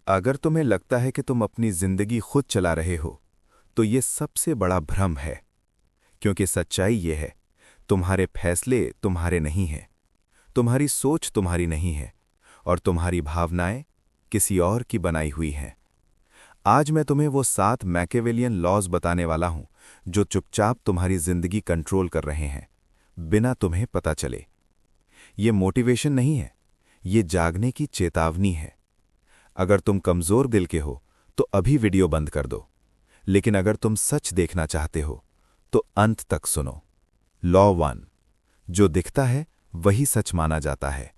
अगर तुम्हें लगता है कि तुम अपनी जिंदगी खुद चला रहे हो, तो ये सबसे बड़ा भ्रम है। क्योंकि सच्चाई ये है, तुम्हारे फैसले तुम्हारे नहीं हैं, तुम्हारी सोच तुम्हारी नहीं है, और तुम्हारी भावनाएं किसी और की बनाई हुई हैं। आज मैं तुम्हें वो 7 मैकेवेलियन लॉज बताने वाला हूं जो चुपचाप तुम्हारी जिंदगी कंट्रोल कर रहे हैं, बिना तुम्हें पता चले। ये मोटिवेशन नहीं है, ये जागने की चेतावनी है। अगर तुम कमजोर दिल के हो तो अभी वीडियो बंद कर दो, लेकिन अगर तुम सच देखना चाहते हो तो अंत तक सुनो। लॉ 1, जो दिखता है वही सच माना जाता है।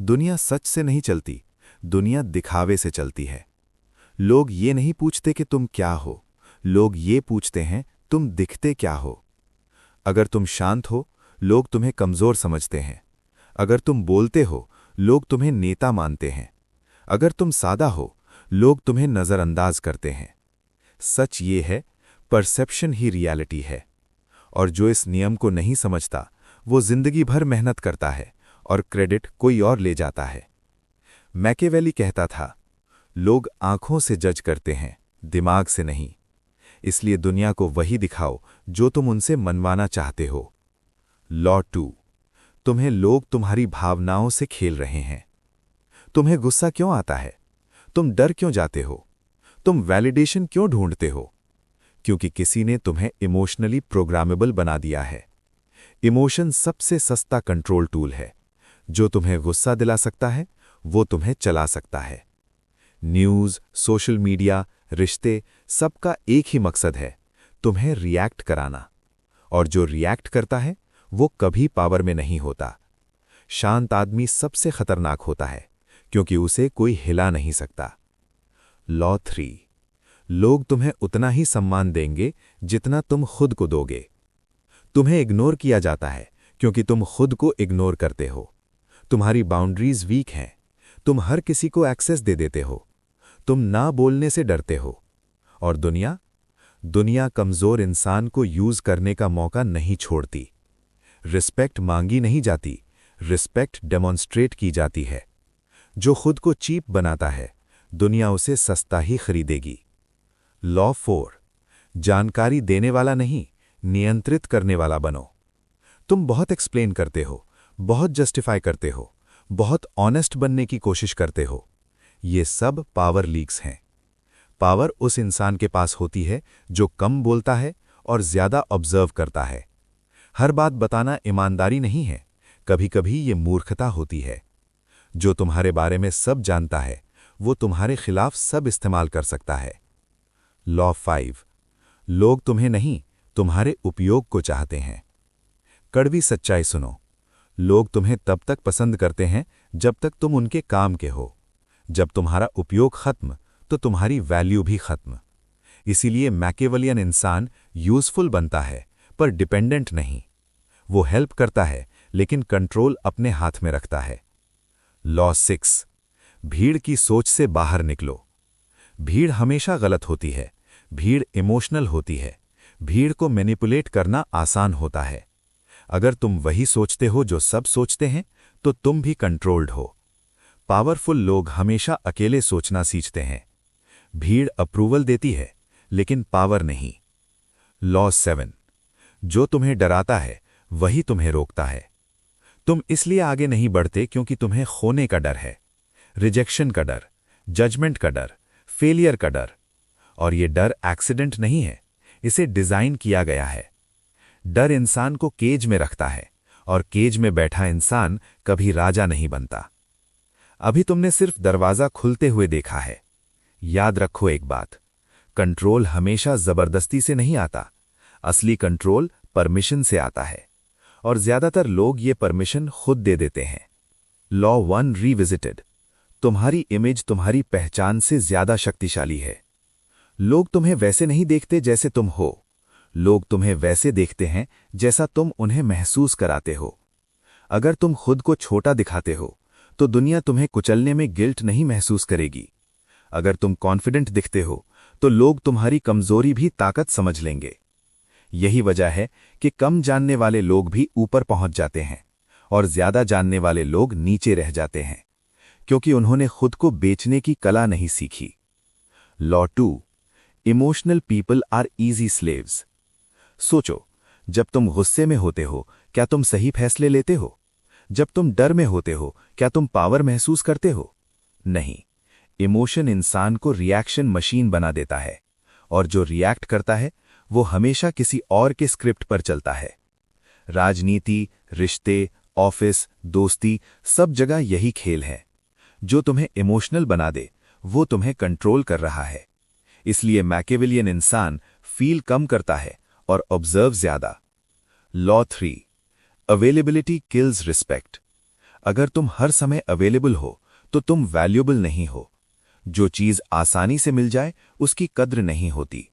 दुनिया सच से नहीं चलती, दुनिया दिखावे से चलती है। लोग ये नहीं पूछते कि तुम क्या हो, लोग ये पूछते हैं तुम दिखते क्या हो। अगर तुम शांत हो, लोग तुम्हें कमजोर समझते हैं। अगर तुम बोलते हो, लोग तुम्हें नेता मानते हैं। अगर तुम सादा हो, लोग तुम्हें नजरअंदाज करते हैं। सच ये है, परसेप्शन ही रियलिटी है। और जो इस नियम को नहीं समझता, वो जिंदगी भर मेहनत करता है और क्रेडिट कोई और ले जाता है। मैकियावेली कहता था, लोग आंखों से जज करते हैं, दिमाग से नहीं। इसलिए दुनिया को वही दिखाओ जो तुम उनसे मनवाना चाहते हो। लॉ 2, तुम्हें लोग तुम्हारी भावनाओं से खेल रहे हैं। तुम्हें गुस्सा क्यों आता है? तुम डर क्यों जाते हो? तुम वैलिडेशन क्यों ढूंढते हो? क्योंकि किसी ने तुम्हें इमोशनली प्रोग्रामेबल बना दिया है। इमोशन सबसे सस्ता कंट्रोल टूल है। जो तुम्हें गुस्सा दिला सकता है, वो तुम्हें चला सकता है। न्यूज़, सोशल मीडिया, रिश्ते, सबका एक ही मकसद है, तुम्हें रिएक्ट कराना। और जो रिएक्ट करता है, वो कभी पावर में नहीं होता। शांत आदमी सबसे खतरनाक होता है, क्योंकि उसे कोई हिला नहीं सकता। लॉ 3, लोग तुम्हें उतना ही सम्मान देंगे जितना तुम खुद को दोगे। तुम्हें इग्नोर किया जाता है क्योंकि तुम खुद को इग्नोर करते हो। तुम्हारी बाउंड्रीज वीक हैं, तुम हर किसी को एक्सेस दे देते हो। तुम ना बोलने से डरते हो। और दुनिया कमजोर इंसान को यूज करने का मौका नहीं छोड़ती। रिस्पेक्ट मांगी नहीं जाती, रिस्पेक्ट डेमॉन्स्ट्रेट की जाती है। जो खुद को चीप बनाता है, दुनिया उसे सस्ता ही खरीदेगी। लॉ 4, जानकारी देने वाला नहीं, नियंत्रित करने वाला बनो। तुम बहुत एक्सप्लेन करते हो, बहुत जस्टिफाई करते हो, बहुत ऑनेस्ट बनने की कोशिश करते हो। ये सब पावर लीक्स हैं। पावर उस इंसान के पास होती है जो कम बोलता है और ज्यादा ऑब्जर्व करता है। हर बात बताना ईमानदारी नहीं है, कभी-कभी ये मूर्खता होती है। जो तुम्हारे बारे में सब जानता है, वो तुम्हारे खिलाफ सब इस्तेमाल कर सकता है। लॉ 5, लोग तुम्हें नहीं, तुम्हारे उपयोग को चाहते हैं। कड़वी सच्चाई सुनो, लोग तुम्हें तब तक पसंद करते हैं जब तक तुम उनके काम के हो। जब तुम्हारा उपयोग खत्म, तो तुम्हारी वैल्यू भी खत्म। इसीलिए मैकियावेलियन इंसान यूजफुल बनता है, पर डिपेंडेंट नहीं। वो हेल्प करता है, लेकिन कंट्रोल अपने हाथ में रखता है। लॉ 6, भीड़ की सोच से बाहर निकलो। भीड़ हमेशा गलत होती है, भीड़ इमोशनल होती है, भीड़ को मैनिपुलेट करना आसान होता है। अगर तुम वही सोचते हो जो सब सोचते हैं, तो तुम भी कंट्रोल्ड हो। पावरफुल लोग हमेशा अकेले सोचना सीखते हैं। भीड़ अप्रूवल देती है, लेकिन पावर नहीं। लॉ 7, जो तुम्हें डराता है वही तुम्हें रोकता है। तुम इसलिए आगे नहीं बढ़ते क्योंकि तुम्हें खोने का डर है, रिजेक्शन का डर, जजमेंट का डर, फेलियर का डर। और ये डर एक्सीडेंट नहीं है, इसे डिजाइन किया गया है। डर इंसान को केज में रखता है, और केज में बैठा इंसान कभी राजा नहीं बनता। अभी तुमने सिर्फ दरवाजा खुलते हुए देखा है। याद रखो एक बात, कंट्रोल हमेशा जबरदस्ती से नहीं आता, असली कंट्रोल परमिशन से आता है। और ज्यादातर लोग ये परमिशन खुद दे देते हैं। लॉ 1 रीविजिटेड, तुम्हारी इमेज तुम्हारी पहचान से ज्यादा शक्तिशाली है। लोग तुम्हें वैसे नहीं देखते जैसे तुम हो, लोग तुम्हें वैसे देखते हैं जैसा तुम उन्हें महसूस कराते हो। अगर तुम खुद को छोटा दिखाते हो, तो दुनिया तुम्हें कुचलने में गिल्ट नहीं महसूस करेगी। अगर तुम कॉन्फिडेंट दिखते हो, तो लोग तुम्हारी कमजोरी भी ताकत समझ लेंगे। यही वजह है कि कम जानने वाले लोग भी ऊपर पहुंच जाते हैं और ज्यादा जानने वाले लोग नीचे रह जाते हैं। क्योंकि उन्होंने खुद को बेचने की कला नहीं सीखी। Law 2, emotional people are easy slaves. सोचो, जब तुम गुस्से में होते हो क्या तुम सही फैसले लेते हो? जब तुम डर में होते हो क्या तुम पावर महसूस करते हो? नहीं। इमोशन इंसान को रिएक्शन मशीन बना देता है, और जो रिएक्ट करता है वो हमेशा किसी और के स्क्रिप्ट पर चलता है। राजनीति, रिश्ते, ऑफिस, दोस्ती, सब जगह यही खेल है। जो तुम्हें इमोशनल बना दे वो तुम्हें कंट्रोल कर रहा है। इसलिए मैकियावेलियन इंसान फील कम करता है और ऑब्जर्व ज्यादा। Law 3, availability kills respect. अगर तुम हर समय अवेलेबल हो तो तुम वैल्यूएबल नहीं हो। जो चीज आसानी से मिल जाए उसकी कद्र नहीं होती।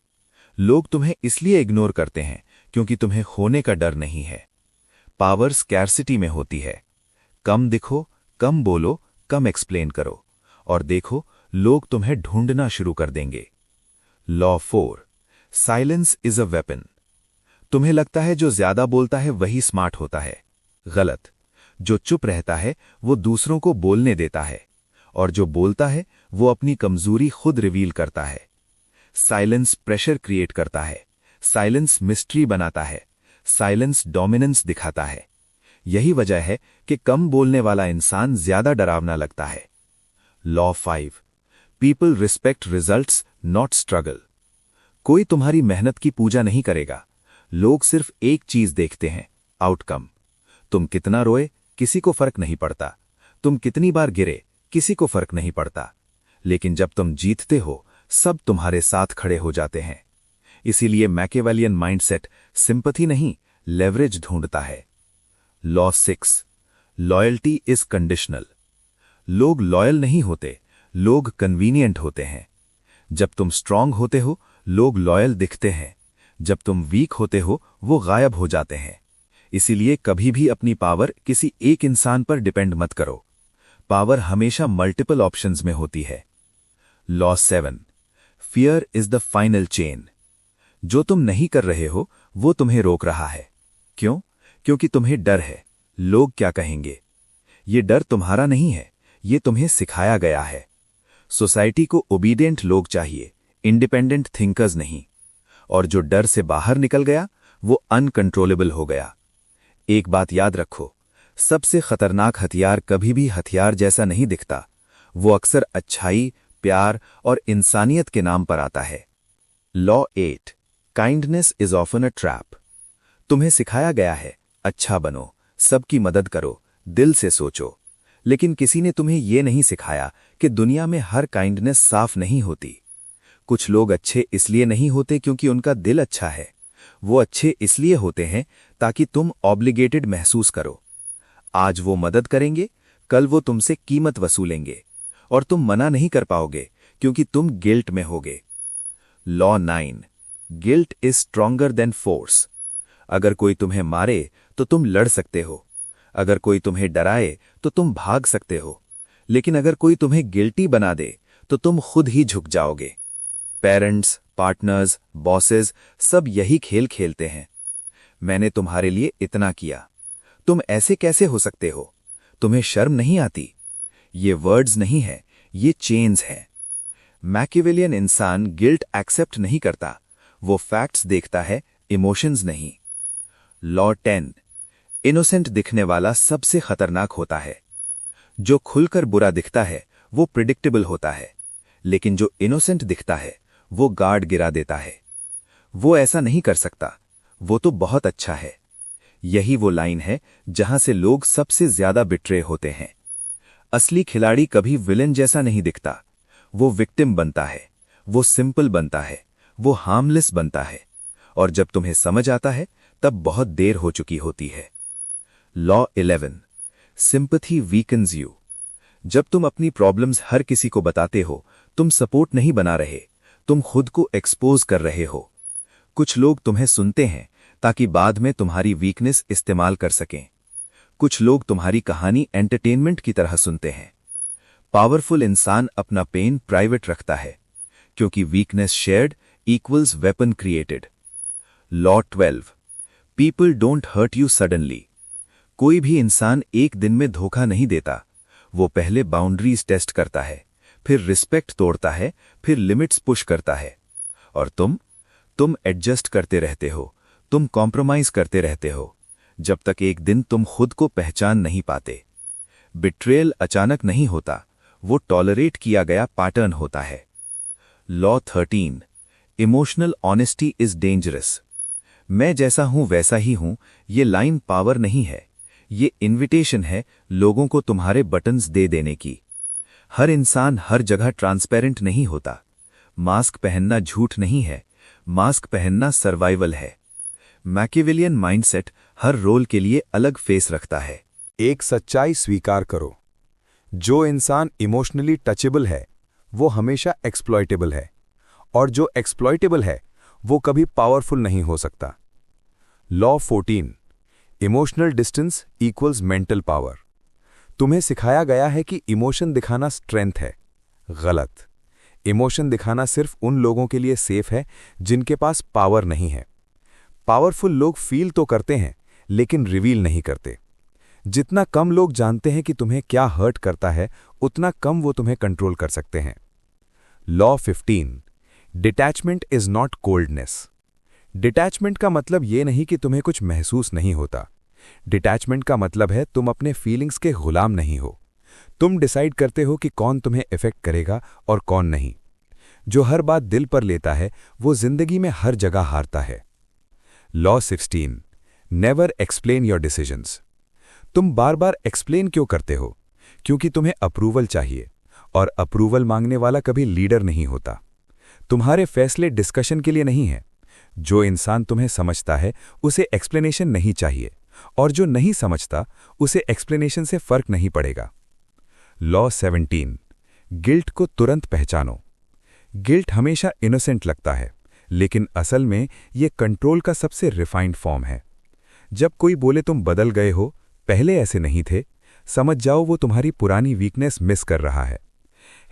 लोग तुम्हें इसलिए इग्नोर करते हैं क्योंकि तुम्हें खोने का डर नहीं है। पावर स्कैर्सिटी में होती है। कम दिखो, कम बोलो, कम एक्सप्लेन करो, और देखो लोग तुम्हें ढूंढना शुरू कर देंगे। Law 4, silence is a weapon. तुम्हें लगता है जो ज्यादा बोलता है वही स्मार्ट होता है। गलत। जो चुप रहता है वो दूसरों को बोलने देता है, और जो बोलता है वो अपनी कमजोरी खुद रिवील करता है। साइलेंस प्रेशर क्रिएट करता है, साइलेंस मिस्ट्री बनाता है, साइलेंस डोमिनेंस दिखाता है। यही वजह है कि कम बोलने वाला इंसान ज्यादा डरावना लगता है। Law 5, people respect results not struggle. कोई तुम्हारी मेहनत की पूजा नहीं करेगा। लोग सिर्फ एक चीज देखते हैं, आउटकम। तुम कितना रोए किसी को फर्क नहीं पड़ता, तुम कितनी बार गिरे किसी को फर्क नहीं पड़ता, लेकिन जब तुम जीतते हो सब तुम्हारे साथ खड़े हो जाते हैं। इसीलिए मैकियावेलियन माइंडसेट सिंपैथी नहीं, लेवरेज ढूंढता है। Law 6, loyalty is conditional. लोग लॉयल नहीं होते, लोग कन्वीनियंट होते हैं। जब तुम स्ट्रांग होते हो लोग लॉयल दिखते हैं, जब तुम वीक होते हो वो गायब हो जाते हैं। इसीलिए कभी भी अपनी पावर किसी एक इंसान पर डिपेंड मत करो। पावर हमेशा मल्टीपल ऑप्शंस में होती है। Law 7, fear is the final chain. जो तुम नहीं कर रहे हो वो तुम्हें रोक रहा है। क्यों? क्योंकि तुम्हें डर है, लोग क्या कहेंगे। ये डर तुम्हारा नहीं है, ये तुम्हें सिखाया गया है। सोसाइटी को ओबीडिएंट लोग चाहिए, इंडिपेंडेंट थिंकर्स नहीं। और जो डर से बाहर निकल गया वो अनकंट्रोलेबल हो गया। एक बात याद रखो, सबसे खतरनाक हथियार कभी भी हथियार जैसा नहीं दिखता। वो अक्सर अच्छाई, प्यार और इंसानियत के नाम पर आता है। Law 8, kindness is often a trap. तुम्हें सिखाया गया है अच्छा बनो, सबकी मदद करो, दिल से सोचो, लेकिन किसी ने तुम्हें यह नहीं सिखाया कि दुनिया में हर काइंडनेस साफ नहीं होती। कुछ लोग अच्छे इसलिए नहीं होते क्योंकि उनका दिल अच्छा है, वो अच्छे इसलिए होते हैं ताकि तुम ऑब्लिगेटेड महसूस करो। आज वो मदद करेंगे, कल वो तुमसे कीमत वसूलेंगे, और तुम मना नहीं कर पाओगे क्योंकि तुम गिल्ट में होगे। Law 9, guilt is stronger than force. अगर कोई तुम्हें मारे तो तुम लड़ सकते हो, अगर कोई तुम्हें डराए तो तुम भाग सकते हो, लेकिन अगर कोई तुम्हें गिल्टी बना दे तो तुम खुद ही झुक जाओगे। पेरेंट्स, पार्टनर्स, बॉसेस सब यही खेल खेलते हैं। मैंने तुम्हारे लिए इतना किया, तुम ऐसे कैसे हो सकते हो, तुम्हें शर्म नहीं आती। ये वर्ड्स नहीं है, ये चेन्स हैं। मैकियावेलियन इंसान गिल्ट एक्सेप्ट नहीं करता, वो फैक्ट्स देखता है, इमोशंस नहीं। लॉ 10, इनोसेंट दिखने वाला सबसे खतरनाक होता है। जो खुलकर बुरा दिखता है वो प्रिडिक्टेबल होता है, लेकिन जो इनोसेंट दिखता है वो गार्ड गिरा देता है। वो ऐसा नहीं कर सकता, वो तो बहुत अच्छा है। यही वो लाइन है जहां से लोग सबसे ज्यादा बिट्रे होते हैं। असली खिलाड़ी कभी विलेन जैसा नहीं दिखता, वो विक्टिम बनता है, वो सिंपल बनता है, वो हार्मलेस बनता है, और जब तुम्हें समझ आता है तब बहुत देर हो चुकी होती है। Law 11, sympathy weakens you. जब तुम अपनी प्रॉब्लम्स हर किसी को बताते हो तुम सपोर्ट नहीं बना रहे, तुम खुद को एक्सपोज कर रहे हो। कुछ लोग तुम्हें सुनते हैं ताकि बाद में तुम्हारी वीकनेस इस्तेमाल कर सकें। कुछ लोग तुम्हारी कहानी एंटरटेनमेंट की तरह सुनते हैं। पावरफुल इंसान अपना पेन प्राइवेट रखता है, क्योंकि weakness shared equals weapon created. Law 12, people don't hurt you suddenly. कोई भी इंसान एक दिन में धोखा नहीं देता, वो पहले बाउंड्रीज टेस्ट करता है, फिर रिस्पेक्ट तोड़ता है, फिर लिमिट्स पुश करता है। और तुम एडजस्ट करते रहते हो, तुम कॉम्प्रोमाइज करते रहते हो, जब तक एक दिन तुम खुद को पहचान नहीं पाते। बिट्रेयल अचानक नहीं होता, वो टॉलरेट किया गया पैटर्न होता है। Law 13, emotional honesty is dangerous. मैं जैसा हूं वैसा ही हूं, ये लाइन पावर नहीं है, ये इन्विटेशन है लोगों को तुम्हारे बटन्स दे देने की। हर इंसान हर जगह ट्रांसपेरेंट नहीं होता। मास्क पहनना झूठ नहीं है, मास्क पहनना सर्वाइवल है। मैकियावेलियन माइंडसेट हर रोल के लिए अलग फेस रखता है। एक सच्चाई स्वीकार करो, जो इंसान इमोशनली टचेबल है वो हमेशा एक्सप्लॉयटेबल है, और जो एक्सप्लॉयटेबल है वो कभी पावरफुल नहीं हो सकता। Law 14, emotional distance equals mental power. तुम्हें सिखाया गया है कि इमोशन दिखाना स्ट्रेंथ है। गलत। इमोशन दिखाना सिर्फ उन लोगों के लिए सेफ है जिनके पास पावर नहीं है। पावरफुल लोग फील तो करते हैं लेकिन रिवील नहीं करते। जितना कम लोग जानते हैं कि तुम्हें क्या हर्ट करता है, उतना कम वो तुम्हें कंट्रोल कर सकते हैं। Law 15, detachment is not coldness. Detachment का मतलब ये नहीं कि तुम्हें कुछ महसूस नहीं होता। डिटैचमेंट का मतलब है तुम अपने फीलिंग्स के गुलाम नहीं हो। तुम डिसाइड करते हो कि कौन तुम्हें इफेक्ट करेगा और कौन नहीं। जो हर बात दिल पर लेता है वो जिंदगी में हर जगह हारता है। Law 16, never explain your decisions. तुम बार बार एक्सप्लेन क्यों करते हो? क्योंकि तुम्हें अप्रूवल चाहिए, और अप्रूवल मांगने वाला कभी लीडर नहीं होता। तुम्हारे फैसले डिस्कशन के लिए नहीं है। जो इंसान तुम्हें समझता है उसे एक्सप्लेनेशन नहीं चाहिए, और जो नहीं समझता उसे एक्सप्लेनेशन से फर्क नहीं पड़ेगा। लॉ 17, गिल्ट को तुरंत पहचानो। गिल्ट हमेशा इनोसेंट लगता है, लेकिन असल में ये कंट्रोल का सबसे रिफाइंड फॉर्म है। जब कोई बोले तुम बदल गए हो, पहले ऐसे नहीं थे, समझ जाओ वो तुम्हारी पुरानी वीकनेस मिस कर रहा है।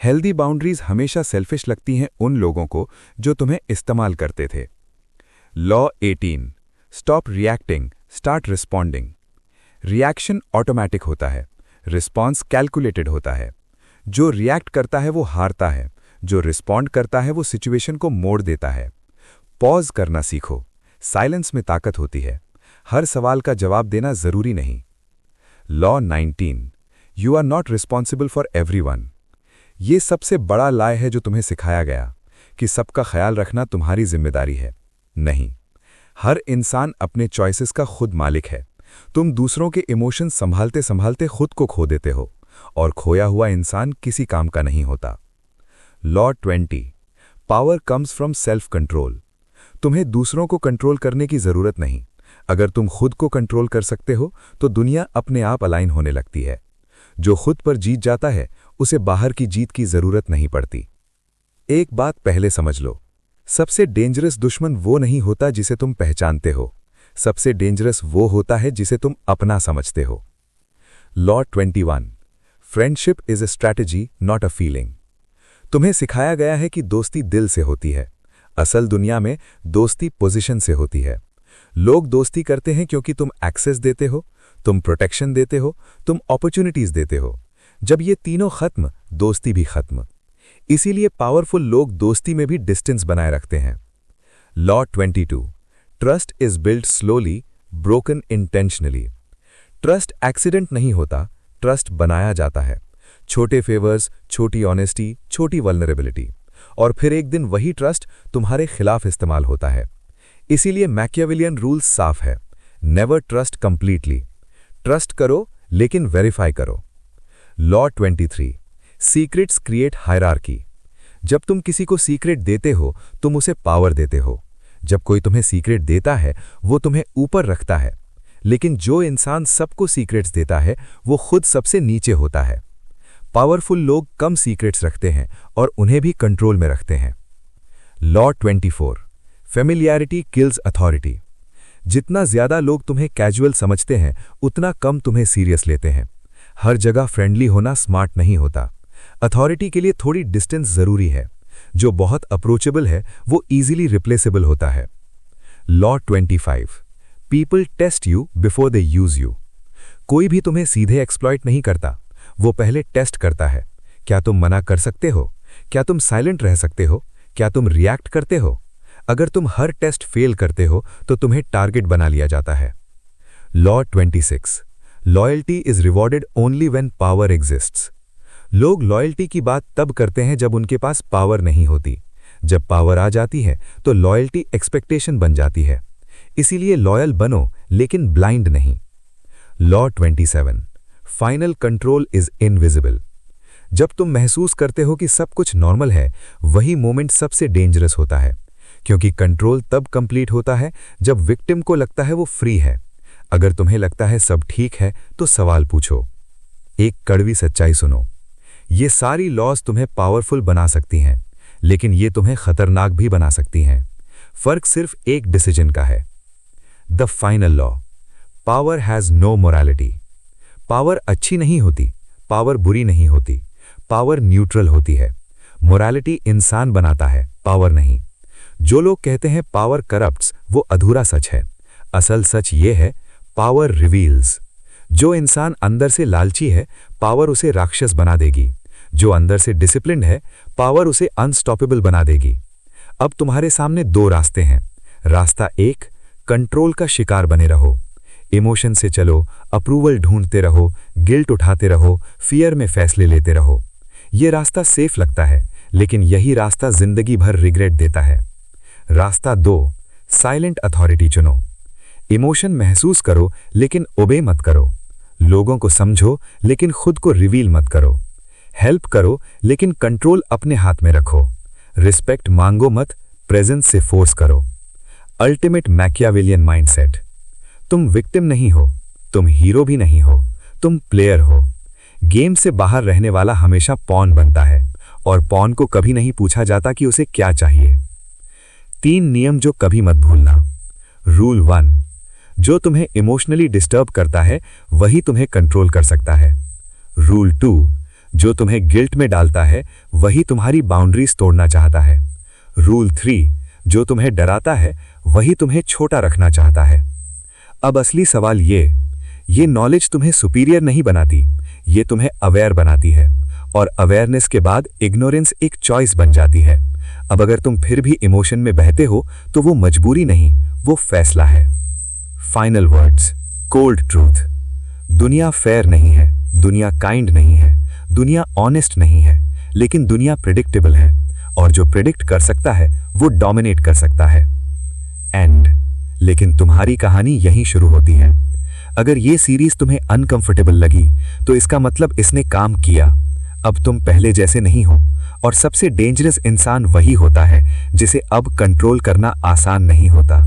हेल्दी बाउंड्रीज हमेशा सेल्फिश लगती हैं उन लोगों को जो तुम्हें इस्तेमाल करते थे। Law 18, stop reacting, start responding. Reaction automatic होता है, रिस्पॉन्स कैलकुलेटेड होता है। जो रिएक्ट करता है वो हारता है, जो रिस्पॉन्ड करता है वो सिचुएशन को मोड़ देता है। पॉज करना सीखो, साइलेंस में ताकत होती है। हर सवाल का जवाब देना जरूरी नहीं। Law 19, you are not responsible for everyone. ये सबसे बड़ा लाय है जो तुम्हें सिखाया गया कि सबका ख्याल रखना तुम्हारी जिम्मेदारी है। नहीं, हर इंसान अपने चॉइसेस का खुद मालिक है। तुम दूसरों के इमोशन संभालते संभालते खुद को खो देते हो, और खोया हुआ इंसान किसी काम का नहीं होता। Law 20, power comes from self control. तुम्हें दूसरों को कंट्रोल करने की जरूरत नहीं। अगर तुम खुद को कंट्रोल कर सकते हो तो दुनिया अपने आप अलाइन होने लगती है। जो खुद पर जीत जाता है उसे बाहर की जीत की जरूरत नहीं पड़ती। एक बात पहले समझ लो, सबसे डेंजरस दुश्मन वो नहीं होता जिसे तुम पहचानते हो, सबसे डेंजरस वो होता है जिसे तुम अपना समझते हो। Law 21, friendship is a strategy not a feeling. तुम्हें सिखाया गया है कि दोस्ती दिल से होती है। असल दुनिया में दोस्ती पोजीशन से होती है। लोग दोस्ती करते हैं क्योंकि तुम एक्सेस देते हो, तुम प्रोटेक्शन देते हो, तुम अपॉर्चुनिटीज देते हो। जब ये तीनों खत्म, दोस्ती भी खत्म। इसीलिए पावरफुल लोग दोस्ती में भी डिस्टेंस बनाए रखते हैं। Law 22, trust is build slowly, broken intentionally. Trust accident नहीं होता, ट्रस्ट बनाया जाता है। छोटे फेवर्स, छोटी ऑनेस्टी, छोटी वल्नरेबिलिटी, और फिर एक दिन वही ट्रस्ट तुम्हारे खिलाफ इस्तेमाल होता है। इसीलिए मैकियावेलियन रूल्स साफ है, नेवर ट्रस्ट कंप्लीटली। ट्रस्ट करो लेकिन वेरीफाई करो। Law 23, secrets create hierarchy. जब तुम किसी को सीक्रेट देते हो तुम उसे पावर देते हो। जब कोई तुम्हें सीक्रेट देता है वो तुम्हें ऊपर रखता है, लेकिन जो इंसान सबको सीक्रेट्स देता है वो खुद सबसे नीचे होता है। पावरफुल लोग कम सीक्रेट्स रखते हैं और उन्हें भी कंट्रोल में रखते हैं। Law 24, familiarity kills authority. जितना ज्यादा लोग तुम्हें कैजुअल समझते हैं उतना कम तुम्हें सीरियस लेते हैं। हर जगह फ्रेंडली होना स्मार्ट नहीं होता। अथॉरिटी के लिए थोड़ी डिस्टेंस जरूरी है। जो बहुत अप्रोचेबल है वो इजीली रिप्लेसेबल होता है। Law 25, people test you before they use you. कोई भी तुम्हें सीधे एक्सप्लॉइट नहीं करता, वो पहले टेस्ट करता है। क्या तुम मना कर सकते हो? क्या तुम साइलेंट रह सकते हो? क्या तुम रिएक्ट करते हो? अगर तुम हर टेस्ट फेल करते हो तो तुम्हें टारगेट बना लिया जाता है। Law 26। Loyalty is rewarded only when power exists. लोग लॉयल्टी की बात तब करते हैं जब उनके पास पावर नहीं होती। जब पावर आ जाती है तो लॉयल्टी एक्सपेक्टेशन बन जाती है। इसीलिए लॉयल बनो, लेकिन ब्लाइंड नहीं। Law 27। Final control is invisible. जब तुम महसूस करते हो कि सब कुछ नॉर्मल है, वही मोमेंट सबसे डेंजरस होता है, क्योंकि कंट्रोल तब कंप्लीट होता है जब विक्टिम को लगता है वो फ्री है। अगर तुम्हें लगता है सब ठीक है तो सवाल पूछो। एक कड़वी सच्चाई सुनो, ये सारी लॉज तुम्हें पावरफुल बना सकती हैं, लेकिन ये तुम्हें खतरनाक भी बना सकती हैं। फर्क सिर्फ एक डिसीजन का है। The final law, power has no morality. Power अच्छी नहीं होती, पावर बुरी नहीं होती, पावर न्यूट्रल होती है। मोरालिटी इंसान बनाता है, पावर नहीं। जो लोग कहते हैं पावर करप्ट्स, वो अधूरा सच है। असल सच ये है, पावर रिवील्स। जो इंसान अंदर से लालची है, पावर उसे राक्षस बना देगी। जो अंदर से डिसिप्लिन्ड है, पावर उसे अनस्टॉपेबल बना देगी। अब तुम्हारे सामने दो रास्ते हैं। रास्ता एक, कंट्रोल का शिकार बने रहो। इमोशन से चलो, अप्रूवल ढूंढते रहो, गिल्ट उठाते रहो, फियर में फैसले लेते रहो। ये रास्ता सेफ लगता है, लेकिन यही रास्ता जिंदगी भर रिग्रेट देता है। रास्ता दो, साइलेंट अथॉरिटी चुनो। इमोशन महसूस करो, लेकिन ओबे मत करो। लोगों को समझो, लेकिन खुद को रिवील मत करो। हेल्प करो, लेकिन कंट्रोल अपने हाथ में रखो। रिस्पेक्ट मांगो मत, प्रेजेंस से फोर्स करो। Ultimate Machiavellian mindset. तुम विक्टिम नहीं हो, तुम हीरो भी नहीं हो, तुम प्लेयर हो। गेम से बाहर रहने वाला हमेशा पॉन बनता है, और पॉन को कभी नहीं पूछा जाता कि उसे क्या चाहिए। 3 नियम जो कभी मत भूलना। रूल 1, जो तुम्हें इमोशनली डिस्टर्ब करता है वही तुम्हें कंट्रोल कर सकता है। रूल 2, जो तुम्हें गिल्ट में डालता है वही तुम्हारी बाउंड्रीज तोड़ना चाहता है। रूल 3, जो तुम्हें डराता है वही तुम्हें छोटा रखना चाहता है। अब असली सवाल ये नॉलेज तुम्हें सुपीरियर नहीं बनाती, ये तुम्हें अवेयर बनाती है, और अवेयरनेस के बाद इग्नोरेंस एक चॉइस बन जाती है। अब अगर तुम फिर भी इमोशन में बहते हो तो वो मजबूरी नहीं, वो फैसला है। Final words, cold truth. दुनिया फेयर नहीं है, दुनिया काइंड नहीं है, दुनिया ऑनेस्ट नहीं है, लेकिन दुनिया प्रिडिक्टेबल है, और जो प्रिडिक्ट कर सकता है वो डोमिनेट कर सकता है। एंड। लेकिन तुम्हारी कहानी यहीं शुरू होती है। अगर ये सीरीज तुम्हें अनकंफर्टेबल लगी तो इसका मतलब इसने काम किया। अब तुम पहले जैसे नहीं हो, और सबसे डेंजरस इंसान वही होता है जिसे अब कंट्रोल करना आसान नहीं होता।